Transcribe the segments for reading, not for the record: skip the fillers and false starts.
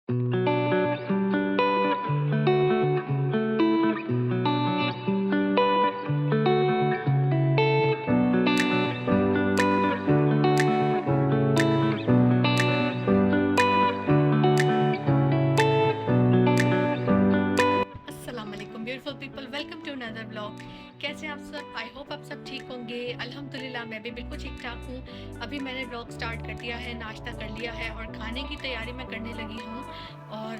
अस्सलाम वालेकुम beautiful people, welcome to another blog. कैसे हैं आप सब? आई होप आप सब ठीक होंगे। अल्हम्दुलिल्लाह मैं भी बिल्कुल ठीक ठाक हूँ। अभी मैंने ब्लॉग स्टार्ट कर दिया है, नाश्ता कर लिया है और खाने की तैयारी मैं करने लगी हूँ। और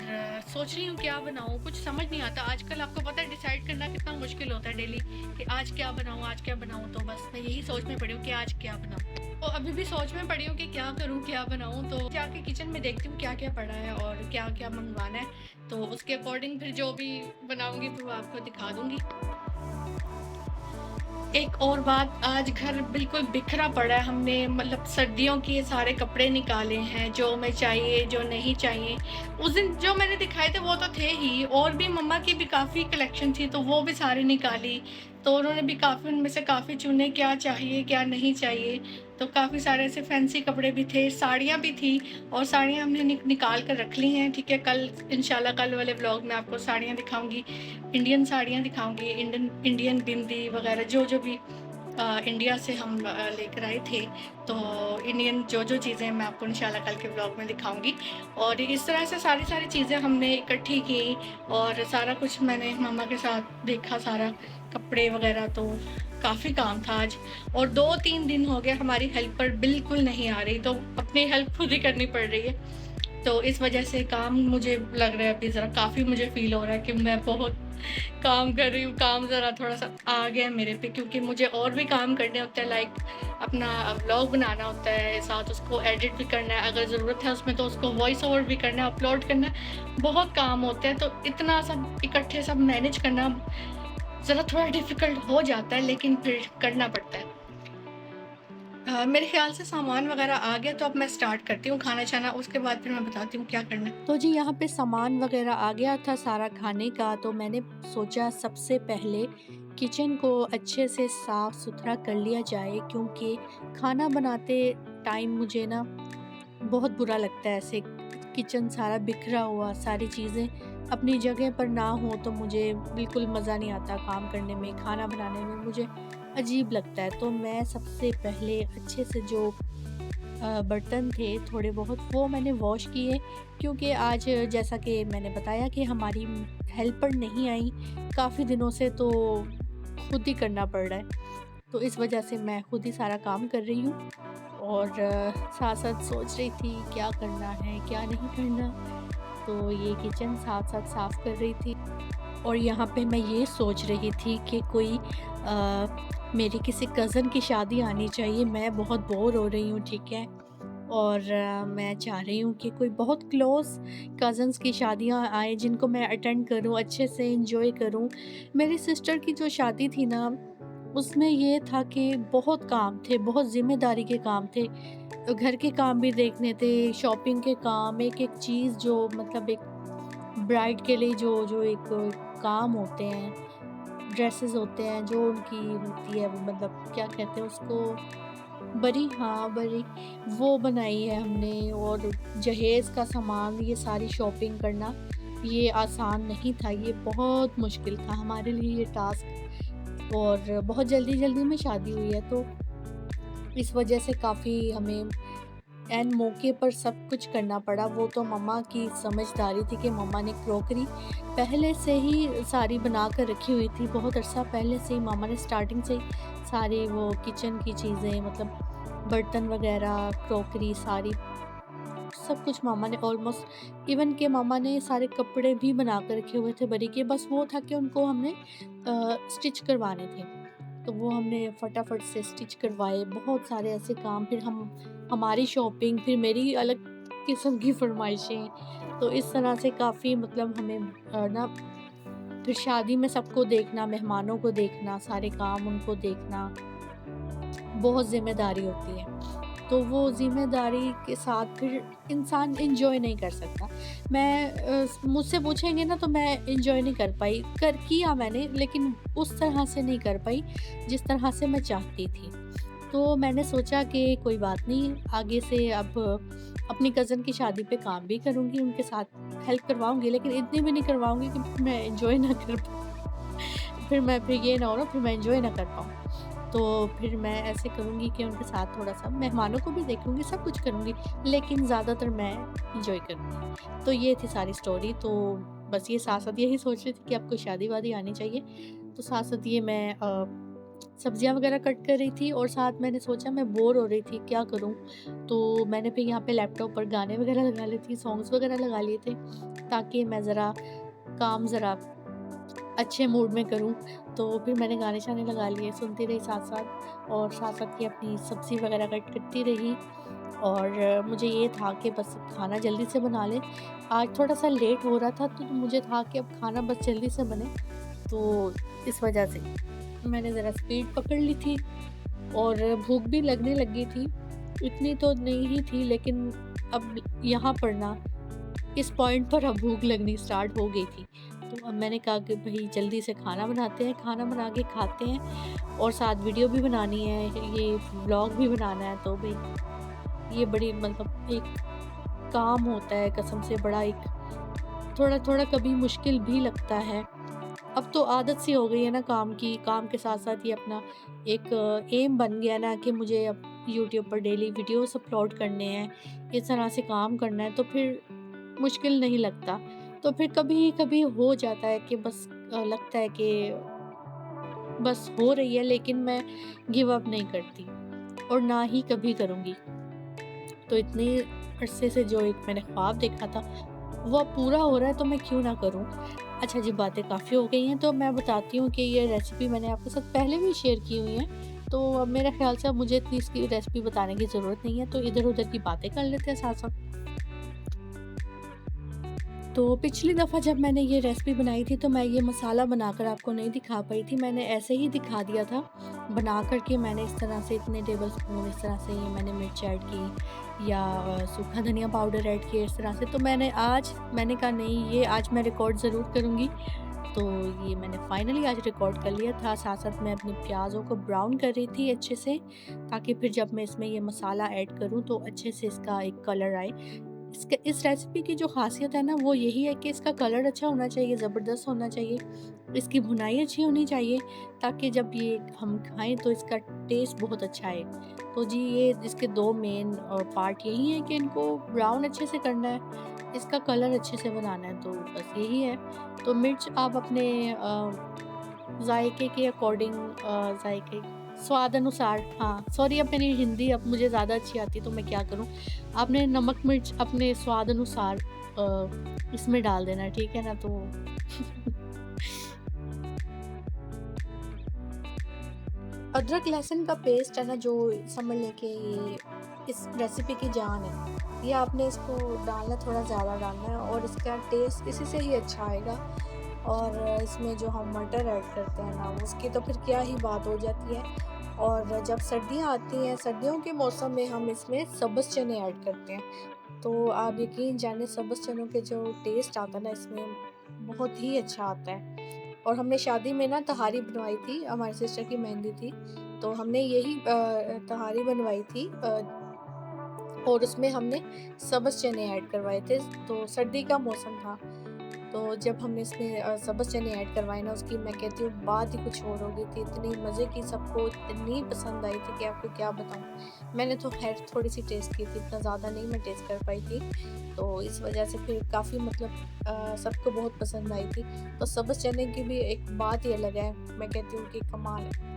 सोच रही हूँ क्या बनाऊँ, कुछ समझ नहीं आता। आजकल आपको पता है डिसाइड करना कितना मुश्किल होता है डेली कि आज क्या बनाऊँ, आज क्या बनाऊँ। तो बस मैं यही सोच में पड़ी हूँ कि आज क्या बनाऊँ। तो अभी भी सोच में पड़ी हूँ कि क्या करूँ, क्या बनाऊँ। तो जाके किचन में देखती हूँ क्या क्या पड़ा है और क्या क्या मंगवाना है। तो उसके अकॉर्डिंग फिर जो भी बनाऊंगी फिर वो आपको दिखा दूंगी। एक और बात, आज घर बिल्कुल बिखरा पड़ा है। हमने मतलब सर्दियों के सारे कपड़े निकाले हैं, जो हमें चाहिए जो नहीं चाहिए। उस दिन जो मैंने दिखाए थे वो तो थे ही, और भी मम्मा की भी काफ़ी कलेक्शन थी तो वो भी सारी निकाली। तो उन्होंने भी काफ़ी, उनमें से काफ़ी चुने क्या चाहिए क्या नहीं चाहिए। तो काफ़ी सारे ऐसे फैंसी कपड़े भी थे, साड़ियाँ भी थी। और साड़ियाँ हमने निकाल कर रख ली हैं। ठीक है, कल इंशाल्लाह कल वाले व्लॉग में आपको साड़ियाँ दिखाऊंगी, इंडियन साड़ियाँ दिखाऊंगी, इंडियन बिंदी वगैरह जो जो भी इंडिया से हम लेकर आए थे। तो इंडियन जो जो चीज़ें मैं आपको इंशाल्लाह कल के व्लॉग में दिखाऊंगी। और इस तरह से सारी सारी चीज़ें हमने इकट्ठी की और सारा कुछ मैंने मम्मा के साथ देखा, सारा कपड़े वगैरह। तो काफ़ी काम था आज। और 2-3 दिन हो गए हमारी हेल्पर बिल्कुल नहीं आ रही, तो अपनी हेल्प खुद ही करनी पड़ रही है। तो इस वजह से काम मुझे लग रहा है अभी ज़रा काफ़ी मुझे फ़ील हो रहा है कि मैं बहुत काम कर रही हूँ। काम ज़रा थोड़ा-सा आ गया है मेरे पे, क्योंकि मुझे और भी काम करने होते हैं। लाइक अपना व्लॉग बनाना होता है, साथ उसको एडिट भी करना है, अगर ज़रूरत है उसमें तो उसको वॉइस ओवर भी करना है, अपलोड करना है। बहुत काम होते हैं, तो इतना सब इकट्ठे सब मैनेज करना ज़रा थोड़ा डिफ़िकल्ट हो जाता है, लेकिन फिर करना पड़ता है। मेरे ख़्याल से सामान वग़ैरह आ गया, तो अब मैं स्टार्ट करती हूँ खाना-छाना, उसके बाद फिर मैं बताती हूँ क्या करना है। तो जी यहाँ पे सामान वग़ैरह आ गया था सारा खाने का, तो मैंने सोचा सबसे पहले किचन को अच्छे से साफ़-सुथरा कर लिया जाए, क्योंकि खाना बनाते टाइम मुझे ना बहुत बुरा लगता है ऐसे किचन सारा बिखरा हुआ, सारी चीज़ें अपनी जगह पर ना हो तो मुझे बिल्कुल मज़ा नहीं आता काम करने में, खाना बनाने में मुझे अजीब लगता है। तो मैं सबसे पहले अच्छे से जो बर्तन थे थोड़े बहुत वो मैंने वॉश किए, क्योंकि आज जैसा कि मैंने बताया कि हमारी हेल्पर नहीं आई काफ़ी दिनों से, तो खुद ही करना पड़ रहा है। तो इस वजह से मैं खुद ही सारा काम कर रही हूँ और साथ-साथ सोच रही थी क्या करना है, क्या नहीं करना। तो ये किचन साथ-साथ साफ़ कर रही थी और यहाँ पे मैं ये सोच रही थी कि कोई मेरी किसी कज़न की शादी आनी चाहिए। मैं बहुत बोर हो रही हूँ, ठीक है? और मैं चाह रही हूँ कि कोई बहुत क्लोज़ कज़न्स की शादियाँ आएँ जिनको मैं अटेंड करूँ, अच्छे से एन्जॉय करूँ। मेरी सिस्टर की जो शादी थी ना, उसमें ये था कि बहुत काम थे, बहुत ज़िम्मेदारी के काम थे। घर के काम भी देखने थे, शॉपिंग के काम, एक-एक चीज़ जो मतलब एक ब्राइड के लिए जो जो एक काम होते हैं, ड्रेसेस होते हैं जो उनकी होती है, वो मतलब क्या कहते हैं उसको, बरी, हाँ बरी, वो बनाई है हमने। और जहेज़ का सामान, ये सारी शॉपिंग करना ये आसान नहीं था, ये बहुत मुश्किल था हमारे लिए ये टास्क। और बहुत जल्दी-जल्दी में शादी हुई है, तो इस वजह से काफ़ी हमें एन मौके पर सब कुछ करना पड़ा। वो तो मम्मा की समझदारी थी कि मम्मा ने क्रॉकरी पहले से ही सारी बना कर रखी हुई थी। बहुत अरसा पहले से ही मम्मा ने स्टार्टिंग से ही सारी वो किचन की चीज़ें, मतलब बर्तन वग़ैरह, क्रॉकरी सारी, सब कुछ मम्मा ने ऑलमोस्ट, इवन कि मम्मा ने सारे कपड़े भी बना कर रखे हुए थे बरी के। बस वो था कि उनको हमने स्टिच करवाने थे। तो वो हमने फटाफट से स्टिच करवाए, बहुत सारे ऐसे काम। फिर हमारी शॉपिंग, फिर मेरी अलग किस्म की फ़रमाइशें। तो इस तरह से काफ़ी मतलब हमें ना फिर शादी में सबको देखना, मेहमानों को देखना, सारे काम उनको देखना, बहुत ज़िम्मेदारी होती है। तो वो ज़िम्मेदारी के साथ फिर इंसान एन्जॉय नहीं कर सकता। मैं मुझसे पूछेंगे ना तो मैं एन्जॉय नहीं कर पाई। कर किया मैंने, लेकिन उस तरह से नहीं कर पाई जिस तरह से मैं चाहती थी। तो मैंने सोचा कि कोई बात नहीं, आगे से अब अपनी कज़न की शादी पे काम भी करूँगी, उनके साथ हेल्प करवाऊँगी, लेकिन इतनी भी नहीं करवाऊँगी कि फिर मैं एन्जॉय ना कर फिर ये ना हो ना, फिर मैं एन्जॉय ना कर पाऊँ। तो फिर मैं ऐसे करूँगी कि उनके साथ थोड़ा-सा मेहमानों को भी देखूँगी, सब कुछ करूँगी, लेकिन ज़्यादातर मैं एन्जॉय करूँगी। तो ये थी सारी स्टोरी। तो बस ये साथ-साथ यही सोच रही थी कि अब कोई शादी-वादी आनी चाहिए। तो साथ-साथ ये मैं सब्जियाँ वगैरह कट कर रही थी और साथ मैंने सोचा मैं बोर हो रही थी, क्या करूँ? तो मैंने फिर यहाँ पे लैपटॉप पर गाने वगैरह लगा लिए थे, सॉन्ग्स वगैरह लगा लिए थे, ताकि मैं ज़रा अच्छे मूड में करूँ। तो फिर मैंने गाने-शाने लगा लिए, सुनती रही साथ-साथ और साथ-साथ ये अपनी सब्ज़ी वगैरह कट करती रही। और मुझे ये था कि बस खाना जल्दी से बना लें। आज थोड़ा-सा लेट हो रहा था, तो मुझे था कि अब खाना बस जल्दी से बने, तो इस वजह से मैंने ज़रा स्पीड पकड़ ली थी और भूख भी लगने लगी थी। इतनी तो नहीं ही थी, लेकिन अब यहाँ पर ना इस पॉइंट पर अब भूख लगनी स्टार्ट हो गई थी। तो अब मैंने कहा कि भई जल्दी से खाना बनाते हैं, खाना बना के खाते हैं और साथ वीडियो भी बनानी है, ये व्लॉग भी बनाना है। तो भई ये बड़ी मतलब एक काम होता है, कसम से बड़ा एक थोड़ा-थोड़ा कभी मुश्किल भी लगता है। अब तो आदत सी हो गई है ना काम की, काम के साथ-साथ ये अपना एक एम बन गया ना कि मुझे अब यूट्यूब पर डेली वीडियोज़ अपलोड करने हैं, इस तरह से काम करना है, तो फिर मुश्किल नहीं लगता। तो फिर कभी-कभी हो जाता है कि बस लगता है कि बस हो रही है, लेकिन मैं गिव अप नहीं करती और ना ही कभी करूँगी। तो इतने अरसे से जो एक मैंने ख्वाब देखा था, वो अब पूरा हो रहा है, तो मैं क्यों ना करूँ? अच्छा जी, बातें काफ़ी हो गई हैं, तो मैं बताती हूँ कि ये रेसिपी मैंने आपके साथ पहले भी शेयर की हुई है। तो अब मेरे ख़्याल से अब मुझे इतनी इसकी रेसिपी बताने की ज़रूरत नहीं है, तो इधर-उधर की बातें कर लेते हैं साथ-साथ। तो पिछली दफ़ा जब मैंने ये रेसिपी बनाई थी, तो मैं ये मसाला बनाकर आपको नहीं दिखा पाई थी, मैंने ऐसे ही दिखा दिया था। बना कर के मैंने इस तरह से इतने टेबलस्पून इस तरह से ये मैंने मिर्च ऐड की या सूखा धनिया पाउडर ऐड किया इस तरह से। तो मैंने कहा नहीं, ये आज मैं रिकॉर्ड ज़रूर करूँगी। तो ये मैंने फाइनली आज रिकॉर्ड कर लिया था। साथ-साथ मैं अपने प्याज़ों को ब्राउन कर रही थी अच्छे से, ताकि फिर जब मैं इसमें ये मसाला ऐड करूँ, तो अच्छे से इसका एक कलर आए। इस रेसिपी की जो ख़ासियत है ना, वो यही है कि इसका कलर अच्छा होना चाहिए, ज़बरदस्त होना चाहिए। इसकी भुनाई अच्छी होनी चाहिए, ताकि जब ये हम खाएँ तो इसका टेस्ट बहुत अच्छा आए। तो जी, ये इसके 2 मेन पार्ट यही हैं कि इनको ब्राउन अच्छे से करना है, इसका कलर अच्छे से बनाना है, तो बस यही है। तो मिर्च आप अपने ज़ायके के अकॉर्डिंग ज़ायके स्वाद अनुसार, हाँ, सॉरी, अब मेरी हिंदी अब मुझे ज़्यादा अच्छी आती है, तो मैं क्या करूँ? आपने नमक मिर्च अपने स्वाद अनुसार इसमें डाल देना, ठीक है ना? तो अदरक लहसुन का पेस्ट है ना, जो समझ लें कि ये इस रेसिपी की जान है। ये आपने इसको डालना, थोड़ा ज़्यादा डालना है और इसका टेस्ट इसी से ही अच्छा आएगा। और इसमें जो हम मटर ऐड करते हैं ना, उसकी तो फिर क्या ही बात हो जाती है। और जब सर्दियाँ आती हैं, सर्दियों के मौसम में हम इसमें सब्ज़ चने ऐड करते हैं। तो आप यकीन जानिए, सब्ज़ चनों के जो टेस्ट आता है ना इसमें, बहुत ही अच्छा आता है। और हमने शादी में ना तहारी बनवाई थी, हमारी सिस्टर की मेहंदी थी, तो हमने यही तहारी बनवाई थी और उसमें हमने सब्ज़ चने ऐड करवाए थे, तो सर्दी का मौसम था। तो जब हमने इसमें सब्ज़ चने ऐड करवाए ना, उसकी मैं कहती हूँ बात ही कुछ और हो गई थी। इतनी मज़े की, सबको इतनी पसंद आई थी कि आपको क्या बताऊँ। मैंने तो ख़ैर थोड़ी-सी टेस्ट की थी, इतना ज़्यादा नहीं मैं टेस्ट कर पाई थी। तो इस वज़ह से फिर काफ़ी मतलब सबको बहुत पसंद आई थी। तो सब्ज़ चने की भी एक बात ही अलग है, मैं कहती हूँ कि कमाल है।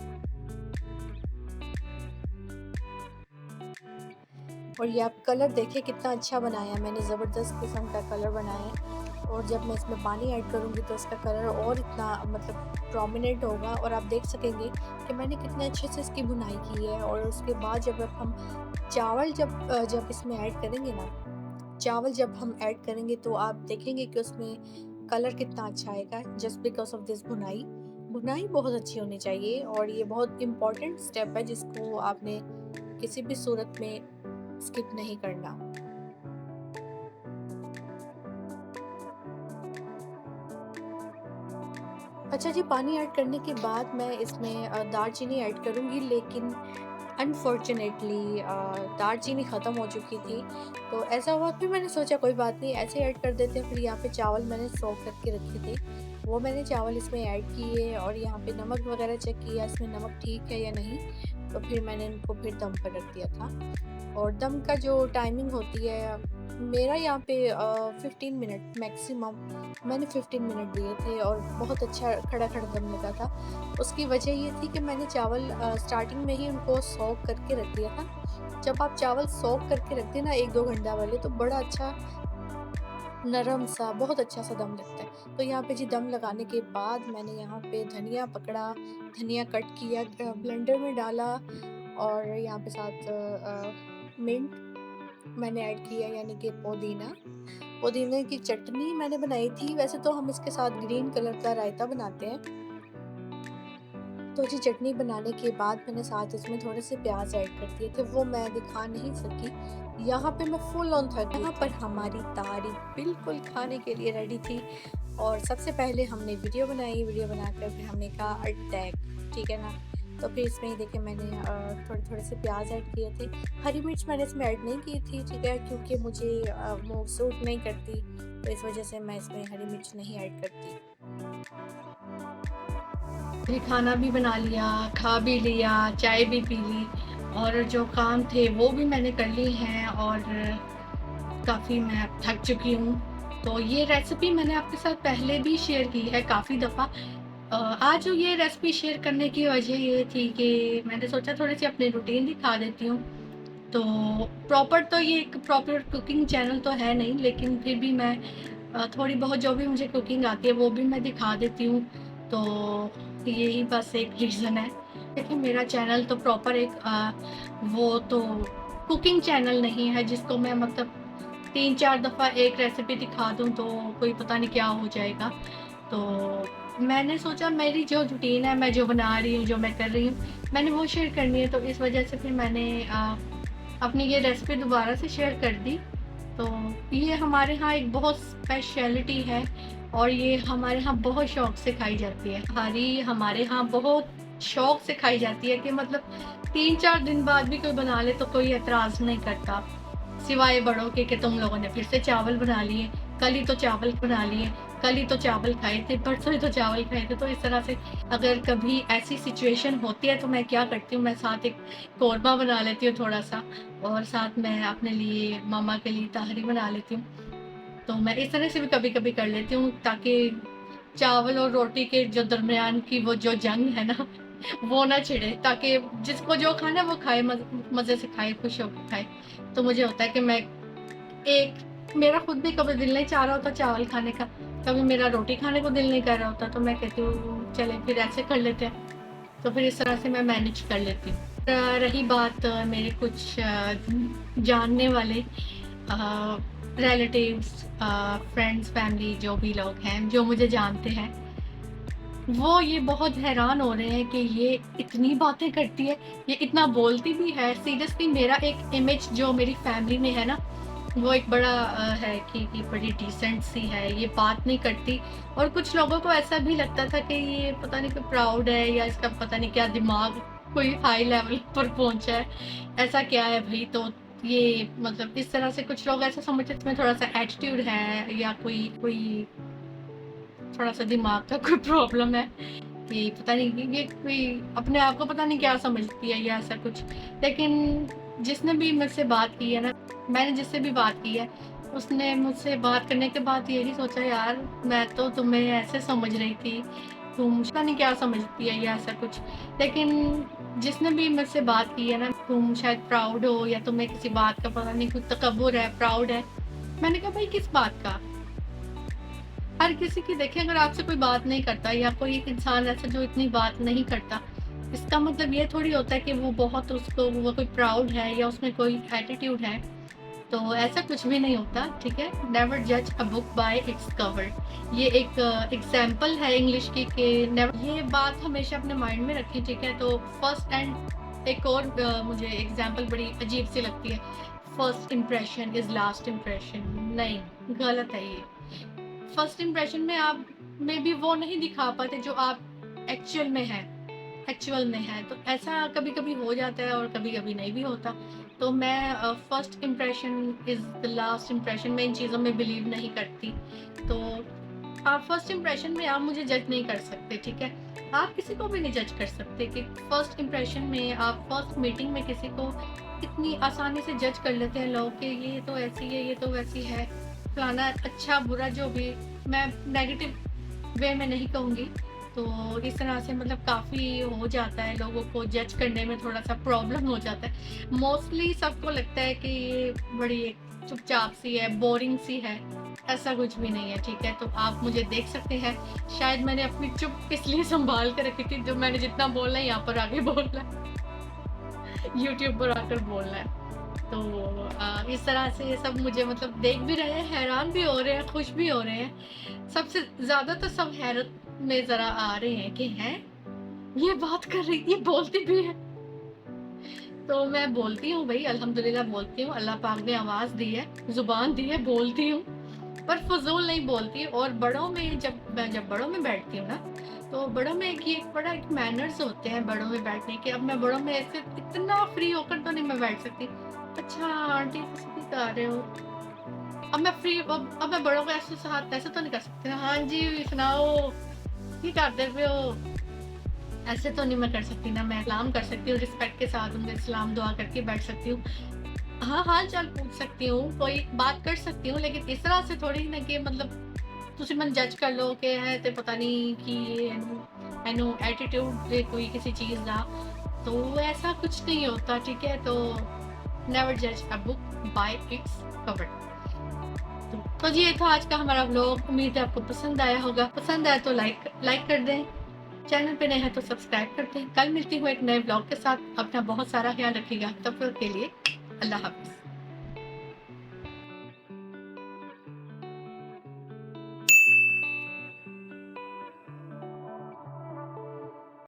और ये आप कलर देखिए कितना अच्छा बनाया है, मैंने ज़बरदस्त किस्म का कलर बनाया है। और जब मैं इसमें पानी ऐड करूँगी, तो इसका कलर और इतना मतलब प्रोमिनेंट होगा और आप देख सकेंगे कि मैंने कितने अच्छे से इसकी भुनाई की है। और उसके बाद जब अब हम जब इसमें ऐड करेंगे ना, चावल जब हम ऐड करेंगे, तो आप देखेंगे कि उसमें कलर कितना अच्छा आएगा, जस्ट बिकॉज़ ऑफ दिस भुनाई। भुनाई बहुत अच्छी होनी चाहिए और ये बहुत इम्पोर्टेंट स्टेप है, जिसको आपने किसी भी सूरत में स्किप नहीं करना। अच्छा जी, पानी ऐड करने के बाद मैं इसमें दालचीनी ऐड करूँगी, लेकिन अनफॉर्चुनेटली दालचीनी ख़त्म हो चुकी थी, तो ऐसा हुआ। फिर मैंने सोचा कोई बात नहीं, ऐसे ऐड कर देते हैं। फिर यहाँ पे चावल मैंने सोक करके रखे थे, वो मैंने चावल इसमें ऐड किए और यहाँ पे नमक वगैरह चेक किया इसमें नमक ठीक है या नहीं। तो फिर मैंने इनको फिर दम पर रख दिया था। और दम का जो टाइमिंग होती है मेरा यहाँ पे 15 मिनट मैक्सिमम, मैंने 15 मिनट दिए थे और बहुत अच्छा खड़ा-खड़ा दम लगा था। उसकी वजह ये थी कि मैंने चावल स्टार्टिंग में ही उनको सोक करके रख दिया था। जब आप चावल सोक करके रखते हैं ना 1-2 घंटा वाले, तो बड़ा अच्छा नरम सा बहुत अच्छा सा दम लगता है। तो यहाँ पे जी दम लगाने के बाद मैंने यहाँ पे धनिया पकड़ा, धनिया कट किया, ब्लेंडर में डाला और यहाँ पे साथ मिंट मैंने ऐड किया, यानी कि पुदीना। पुदीने की चटनी मैंने बनाई थी, वैसे तो हम इसके साथ ग्रीन कलर का रायता बनाते हैं। तो जी चटनी बनाने के बाद मैंने साथ इसमें थोड़े से प्याज ऐड कर दिए थे, वो मैं दिखा नहीं सकी। यहाँ पे मैं फुल ऑन थक गई। यहाँ पर हमारी तारी बिल्कुल खाने के लिए रेडी थी और सबसे पहले हमने वीडियो बनाई, वीडियो बनाकर फिर हमने कहा अटैक, ठीक है ना। तो फिर इसमें ही देखिए मैंने थोड़े थोड़े से प्याज ऐड किए थे। हरी मिर्च मैंने इसमें ऐड नहीं की थी, ठीक है, क्योंकि मुझे वो सूट नहीं करती, तो इस वजह से मैं इसमें हरी मिर्च नहीं ऐड करती। फिर खाना भी बना लिया, खा भी लिया, चाय भी पी ली और जो काम थे वो भी मैंने कर लिए हैं और काफ़ी मैं थक चुकी हूँ। तो ये रेसिपी मैंने आपके साथ पहले भी शेयर की है काफ़ी दफ़ा। आज ये रेसिपी शेयर करने की वजह ये थी कि मैंने सोचा थोड़ी-सी अपनी रूटीन दिखा देती हूँ। तो प्रॉपर तो ये एक प्रॉपर कुकिंग चैनल तो है नहीं, लेकिन फिर भी मैं थोड़ी बहुत जो भी मुझे कुकिंग आती है वो भी मैं दिखा देती हूँ। तो यही बस एक रीज़न है। देखिए मेरा चैनल तो प्रॉपर एक वो तो कुकिंग चैनल नहीं है जिसको मैं मतलब 3-4 दफ़ा एक रेसिपी दिखा दूँ तो कोई पता नहीं क्या हो जाएगा। तो मैंने सोचा मेरी जो रूटीन है, मैं जो बना रही हूँ, जो मैं कर रही हूँ, मैंने वो शेयर करनी है। तो इस वजह से फिर मैंने अपनी ये रेसिपी दोबारा से शेयर कर दी। तो ये हमारे यहाँ एक बहुत स्पेशलिटी है और ये हमारे यहाँ बहुत शौक से खाई जाती है। हमारे यहाँ बहुत शौक से खाई जाती है कि मतलब 3-4 दिन बाद भी कोई बना ले तो कोई एतराज़ नहीं करता। सिवाय बड़ों के कि तुम लोगों ने फिर से चावल बना लिए, कल ही तो चावल बना लिए, कल ही तो चावल खाए थे, परसों ही तो चावल खाए थे। तो इस तरह से अगर कभी ऐसी सिचुएशन होती है तो मैं क्या करती हूँ, मैं साथ एक कोरमा बना लेती हूँ थोड़ा-सा और साथ मैं अपने लिए, मामा के लिए तहरी बना लेती हूँ। तो मैं इस तरह से भी कभी-कभी कर लेती हूँ ताकि चावल और रोटी के जो दरमियान की वो जो जंग है ना वो ना छिड़े, ताकि जिसको जो खाना है वो खाए, मज़े से खाए, खुश होके खाए। तो मुझे होता है कि मैं एक मेरा खुद भी कभी दिल नहीं चाह रहा होता चावल खाने का, कभी मेरा रोटी खाने को दिल नहीं कर रहा होता, तो मैं कहती हूँ चलें फिर ऐसे कर लेते हैं। तो फिर इस तरह से मैं मैनेज कर लेती हूँ। रही बात मेरे कुछ जानने वाले रिलेटिव्स, फ्रेंड्स, फैमिली जो भी लोग हैं, जो मुझे जानते हैं, वो ये बहुत हैरान हो रहे हैं कि ये इतनी बातें करती है, ये इतना बोलती भी है। सीरियसली मेरा एक इमेज जो मेरी फैमिली में है ना, वो एक बड़ा है कि बड़ी डिसेंट सी है, ये बात नहीं करती। और कुछ लोगों को ऐसा भी लगता था कि ये पता नहीं कोई प्राउड है या इसका पता नहीं क्या दिमाग कोई हाई लेवल पर पहुँचा है, ऐसा क्या है भई? तो ये मतलब इस तरह से कुछ लोग ऐसा समझते हैं इसमें थोड़ा-सा एटीट्यूड है या कोई कोई थोड़ा-सा दिमाग का कोई प्रॉब्लम है, कि पता नहीं कि ये कोई अपने आप को पता नहीं क्या समझती है या ऐसा कुछ। लेकिन जिसने भी मुझसे बात की है ना, मैंने जिससे भी बात की है, उसने मुझसे बात करने के बाद यही सोचा यार मैं तो तुम्हें ऐसे समझ रही थी, तुम पता नहीं क्या समझती है या ऐसा कुछ। लेकिन जिसने भी मुझसे बात की है ना, तुम शायद प्राउड हो या तुम्हें किसी बात का पता नहीं कुछ तकब्बुर है, प्राउड है। मैंने कहा भाई किस बात का? हर किसी की देखिए अगर आपसे कोई बात नहीं करता या कोई एक इंसान ऐसा जो इतनी बात नहीं करता, इसका मतलब ये थोड़ी होता है कि वो बहुत उसको वो कोई प्राउड है या उसमें कोई एटीट्यूड है। तो ऐसा कुछ भी नहीं होता, ठीक है? नेवर जज a book by its cover. ये एक एग्ज़ाम्पल है इंग्लिश की कि नेवर, ये बात हमेशा अपने माइंड में रखें, ठीक है? तो फर्स्ट एंड एक और मुझे एग्ज़ाम्पल बड़ी अजीब सी लगती है, first impression is last impression. नहीं, गलत है ये। फर्स्ट इंप्रेशन में आप मे बी वो नहीं दिखा पाते जो आप एक्चुअल में हैं। एक्चुअल में है। तो ऐसा कभी-कभी हो जाता है और कभी-कभी नहीं भी होता। तो मैं first impression is the last impression, मैं इन चीज़ों में बिलीव नहीं करती। तो आप फर्स्ट इंप्रेशन में आप मुझे जज नहीं कर सकते, ठीक है? आप किसी को भी नहीं जज कर सकते कि फर्स्ट इंप्रेशन में आप फर्स्ट मीटिंग में किसी को इतनी आसानी से जज कर लेते हैं लोग कि ये तो ऐसी है, ये तो वैसी है, फलाना अच्छा बुरा जो भी, मैं नेगेटिव वे में नहीं कहूँगी। तो इस तरह से मतलब काफ़ी हो जाता है, लोगों को जज करने में थोड़ा-सा प्रॉब्लम हो जाता है। मोस्टली सबको लगता है कि ये बड़ी एक चुपचाप सी है, बोरिंग सी है, ऐसा कुछ भी नहीं है, ठीक है? तो आप मुझे देख सकते हैं, शायद मैंने अपनी चुप इसलिए सँभाल के रखी थी, जो मैंने जितना बोलना है यहाँ पर आके बोलना है, यूट्यूब पर आकर बोलना है। तो इस तरह से सब मुझे मतलब देख भी रहे हैं, हैरान भी हो रहे हैं, खुश भी हो रहे हैं। सबसे ज़्यादा तो सब हैरत में ज़रा आ रहे हैं कि हैं, ये बात कर रही, ये बोलती भी है। तो मैं बोलती हूँ भई, अल्हम्दुलिल्लाह बोलती हूँ, अल्लाह पाक ने आवाज़ दी है, ज़ुबान दी है, बोलती हूँ, पर फ़ुज़ूल नहीं बोलती। और बड़ों में जब बड़ों में बैठती हूँ ना, तो बड़ों में एक ये बड़ा एक मैनर्स होते हैं बड़ों में बैठने के। अब मैं बड़ों में ऐसे इतना फ्री होकर तो नहीं मैं बैठ सकती। अच्छा आंटी किसी की गा रहे हो? अब मैं फ्री अब मैं बड़ों को ऐसे साथ ऐसे तो नहीं कर सकती ना, हाँ जी सुनाओ, ਕੀ ਕਰਦੇ पए हो? ऐसे तो नहीं मैं कर सकती ना, मैं सलाम कर सकती हूँ रिस्पेक्ट के साथ, उनसे सलाम दुआ करके बैठ सकती हूँ। हाँ, हाल-चाल पूछ सकती हूँ, कोई बात कर सकती हूँ, लेकिन इस तरह से थोड़ी ना कि मतलब ਤੁਸੀਂ ਮੈਨੂੰ ਜੱਜ ਕਰ ਲਓ ਕਿ ਹੈ ਤੇ ਪਤਾ नहीं कि ਇਹਨੂੰ एटीट्यूड है कोई किसी चीज़ का। तो ऐसा कुछ नहीं होता, ठीक है? तो नेवर जज a book by its cover. तो जी ये था आज का हमारा व्लॉग, उम्मीद है आपको पसंद आया होगा। पसंद आया तो लाइक कर दें, चैनल पे नए हैं तो सब्सक्राइब कर दें। कल मिलती हूँ एक नए व्लॉग के साथ। अपना बहुत सारा ख्याल रखिएगा, तब तक के लिए अल्लाह हाफ़िज़।